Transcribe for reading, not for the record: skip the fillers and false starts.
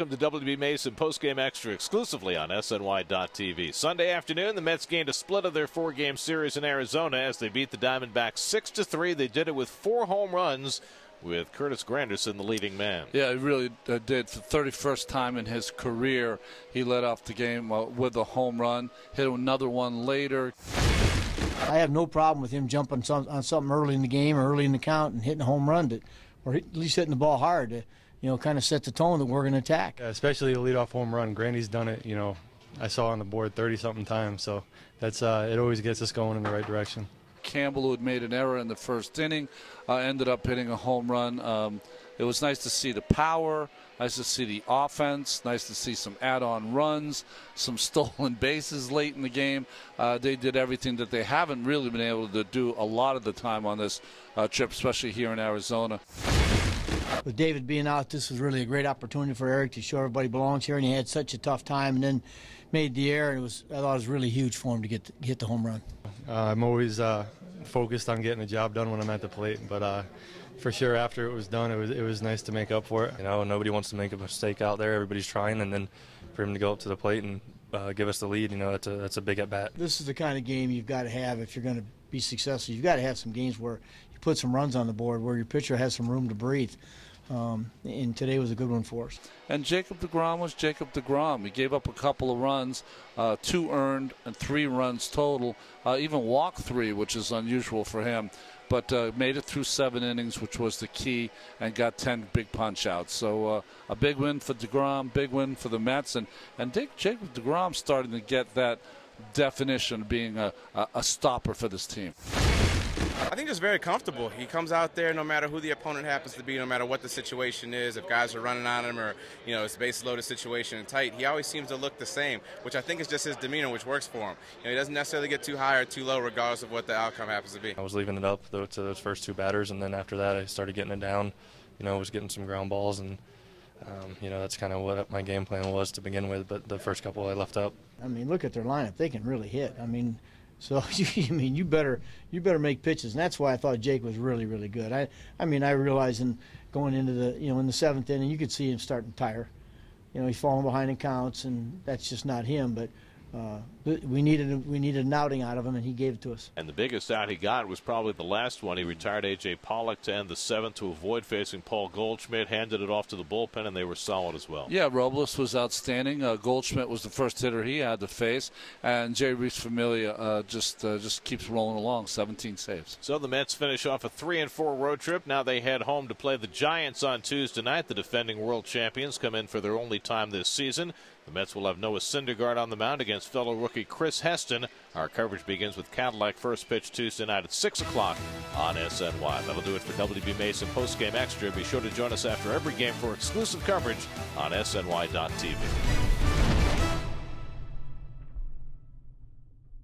Welcome to WB Mason Postgame Extra exclusively on SNY.TV. Sunday afternoon, the Mets gained a split of their four-game series in Arizona as they beat the Diamondbacks 6-3. They did it with 4 home runs, with Curtis Granderson the leading man. Yeah, he really did. For the 31st time in his career, he led off the game with a home run, hit another one later. I have no problem with him jumping on something early in the game or early in the count and hitting a home run, or at least hitting the ball hard to, kind of set the tone that we're going to attack. Yeah, especially the leadoff home run. Grandy's done it, I saw on the board 30-something times, so that's it always gets us going in the right direction. Campbell, who had made an error in the first inning, ended up hitting a home run. It was nice to see the power, nice to see the offense, nice to see some add-on runs, some stolen bases late in the game. They did everything that they haven't really been able to do a lot of the time on this trip, especially here in Arizona. With David being out, this was really a great opportunity for Eric to show everybody belongs here, and he had such a tough time and then made the error, and I thought it was really huge for him to hit the home run. I'm always focused on getting the job done when I'm at the plate, but for sure after it was done, it was nice to make up for it. Nobody wants to make a mistake out there. Everybody's trying, and then for him to go up to the plate and give us the lead, that's a big at-bat. This is the kind of game you've got to have if you're going to be successful. You've got to have some games where you put some runs on the board, where your pitcher has some room to breathe. And today was a good one for us. And Jacob deGrom was Jacob deGrom. He gave up a couple of runs, 2 earned and 3 runs total, even walked 3, which is unusual for him, but made it through 7 innings, which was the key, and got 10 big punch-outs. So a big win for deGrom, big win for the Mets, and Jacob deGrom starting to get that definition of being a stopper for this team. I think just very comfortable. He comes out there no matter who the opponent happens to be, no matter what the situation is, if guys are running on him or, it's a base-loaded situation and tight, he always seems to look the same, which I think is just his demeanor, which works for him. He doesn't necessarily get too high or too low regardless of what the outcome happens to be. I was leaving it up to those first 2 batters, and then after that I started getting it down, was getting some ground balls, and that's kind of what my game plan was to begin with, but the first couple I left up. Look at their lineup. They can really hit. So you better make pitches, and that's why I thought Jake was really, really good. I realized going into the in the 7th inning, you could see him starting to tire. He's falling behind in counts, and that's just not him. But we needed an outing out of him, and he gave it to us. And the biggest out he got was probably the last one. He retired A.J. Pollock to end the 7th to avoid facing Paul Goldschmidt, handed it off to the bullpen, and they were solid as well. Yeah, Robles was outstanding. Goldschmidt was the first hitter he had to face, and Jay Reese-Familia just keeps rolling along, 17 saves. So the Mets finish off a 3-4 road trip. Now they head home to play the Giants on Tuesday night. The defending world champions come in for their only time this season. The Mets will have Noah Syndergaard on the mound against fellow rookie Chris Heston. Our coverage begins with Cadillac first pitch Tuesday night at 6 o'clock on SNY. That'll do it for WB Mason Postgame Extra. Be sure to join us after every game for exclusive coverage on SNY.TV.